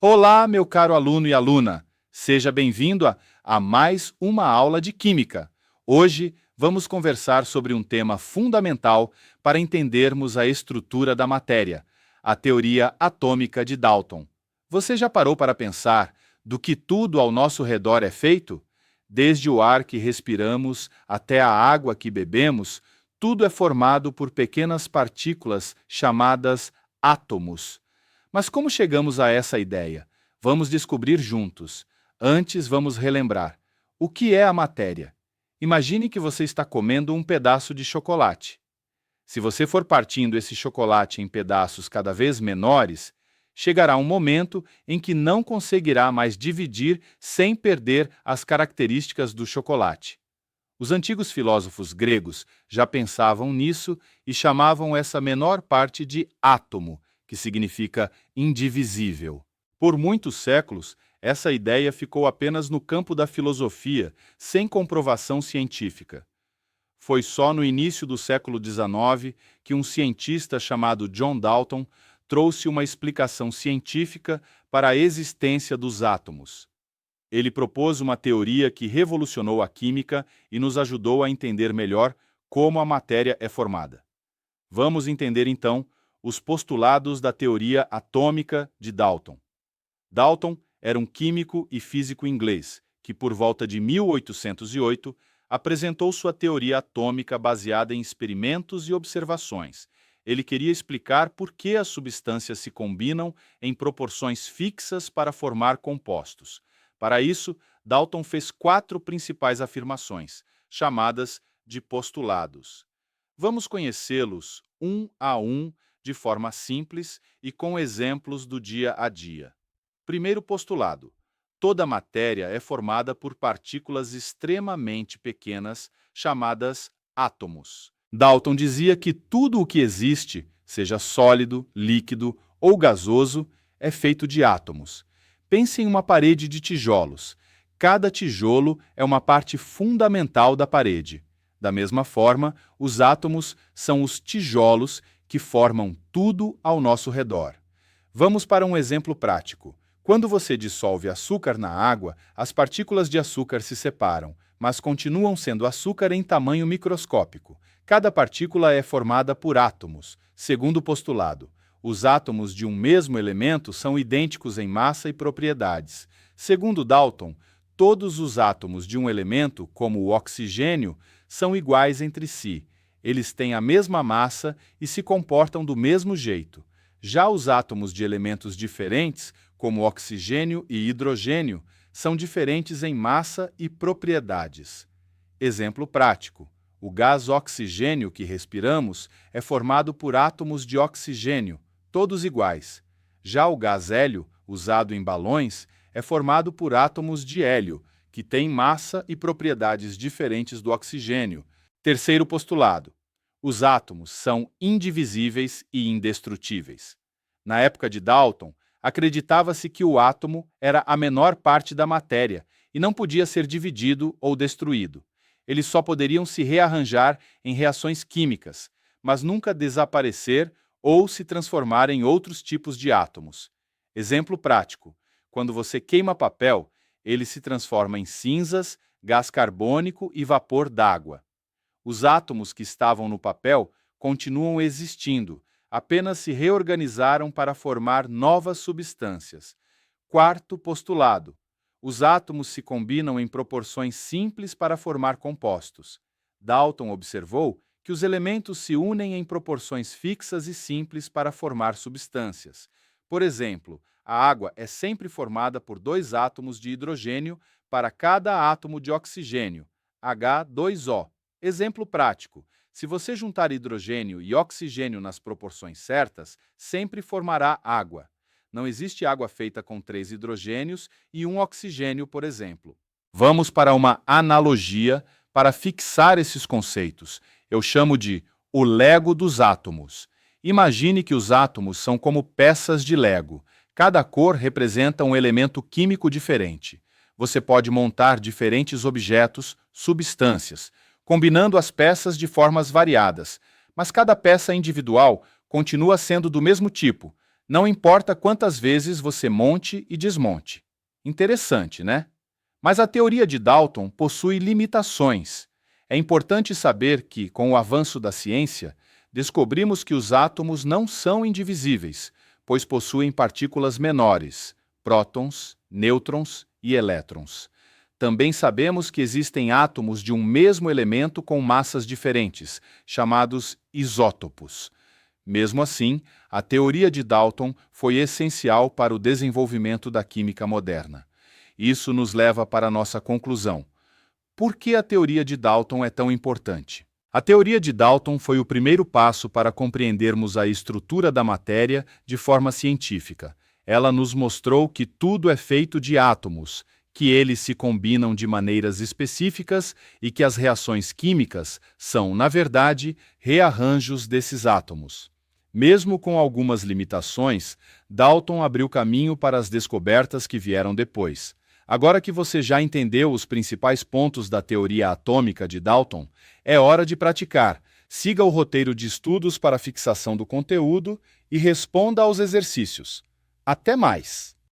Olá, meu caro aluno e aluna. Seja bem-vindo a mais uma aula de Química. Hoje vamos conversar sobre um tema fundamental para entendermos a estrutura da matéria, a teoria atômica de Dalton. Você já parou para pensar do que tudo ao nosso redor é feito? Desde o ar que respiramos até a água que bebemos, tudo é formado por pequenas partículas chamadas átomos. Mas como chegamos a essa ideia? Vamos descobrir juntos. Antes, vamos relembrar. O que é a matéria? Imagine que você está comendo um pedaço de chocolate. Se você for partindo esse chocolate em pedaços cada vez menores, chegará um momento em que não conseguirá mais dividir sem perder as características do chocolate. Os antigos filósofos gregos já pensavam nisso e chamavam essa menor parte de átomo, que significa indivisível. Por muitos séculos, essa ideia ficou apenas no campo da filosofia, sem comprovação científica. Foi só no início do século XIX que um cientista chamado John Dalton trouxe uma explicação científica para a existência dos átomos. Ele propôs uma teoria que revolucionou a química e nos ajudou a entender melhor como a matéria é formada. Vamos entender então os postulados da teoria atômica de Dalton. Dalton era um químico e físico inglês que, por volta de 1808, apresentou sua teoria atômica baseada em experimentos e observações. Ele queria explicar por que as substâncias se combinam em proporções fixas para formar compostos. Para isso, Dalton fez 4 principais afirmações, chamadas de postulados. Vamos conhecê-los um a um de forma simples e com exemplos do dia a dia. Primeiro postulado: toda matéria é formada por partículas extremamente pequenas, chamadas átomos. Dalton dizia que tudo o que existe, seja sólido, líquido ou gasoso, é feito de átomos. Pense em uma parede de tijolos. Cada tijolo é uma parte fundamental da parede. Da mesma forma, os átomos são os tijolos que formam tudo ao nosso redor. Vamos para um exemplo prático. Quando você dissolve açúcar na água, as partículas de açúcar se separam, mas continuam sendo açúcar em tamanho microscópico. Cada partícula é formada por átomos, segundo o postulado. Os átomos de um mesmo elemento são idênticos em massa e propriedades. Segundo Dalton, todos os átomos de um elemento, como o oxigênio, são iguais entre si. Eles têm a mesma massa e se comportam do mesmo jeito. Já os átomos de elementos diferentes, como oxigênio e hidrogênio, são diferentes em massa e propriedades. Exemplo prático: o gás oxigênio que respiramos é formado por átomos de oxigênio, todos iguais. Já o gás hélio, usado em balões, é formado por átomos de hélio, que têm massa e propriedades diferentes do oxigênio. Terceiro postulado: os átomos são indivisíveis e indestrutíveis. Na época de Dalton, acreditava-se que o átomo era a menor parte da matéria e não podia ser dividido ou destruído. Eles só poderiam se rearranjar em reações químicas, mas nunca desaparecer ou se transformar em outros tipos de átomos. Exemplo prático: quando você queima papel, ele se transforma em cinzas, gás carbônico e vapor d'água. Os átomos que estavam no papel continuam existindo, apenas se reorganizaram para formar novas substâncias. Quarto postulado: os átomos se combinam em proporções simples para formar compostos. Dalton observou que os elementos se unem em proporções fixas e simples para formar substâncias. Por exemplo, a água é sempre formada por 2 átomos de hidrogênio para cada átomo de oxigênio, H2O. Exemplo prático: se você juntar hidrogênio e oxigênio nas proporções certas, sempre formará água. Não existe água feita com 3 hidrogênios e 1 oxigênio, por exemplo. Vamos para uma analogia para fixar esses conceitos. Eu chamo de o Lego dos átomos. Imagine que os átomos são como peças de Lego. Cada cor representa um elemento químico diferente. Você pode montar diferentes objetos, substâncias, combinando as peças de formas variadas, mas cada peça individual continua sendo do mesmo tipo. Não importa quantas vezes você monte e desmonte. Interessante, né? Mas a teoria de Dalton possui limitações. É importante saber que, com o avanço da ciência, descobrimos que os átomos não são indivisíveis, pois possuem partículas menores, prótons, nêutrons e elétrons. Também sabemos que existem átomos de um mesmo elemento com massas diferentes, chamados isótopos. Mesmo assim, a teoria de Dalton foi essencial para o desenvolvimento da química moderna. Isso nos leva para a nossa conclusão. Por que a teoria de Dalton é tão importante? A teoria de Dalton foi o primeiro passo para compreendermos a estrutura da matéria de forma científica. Ela nos mostrou que tudo é feito de átomos, que eles se combinam de maneiras específicas e que as reações químicas são, na verdade, rearranjos desses átomos. Mesmo com algumas limitações, Dalton abriu caminho para as descobertas que vieram depois. Agora que você já entendeu os principais pontos da teoria atômica de Dalton, é hora de praticar. Siga o roteiro de estudos para a fixação do conteúdo e responda aos exercícios. Até mais!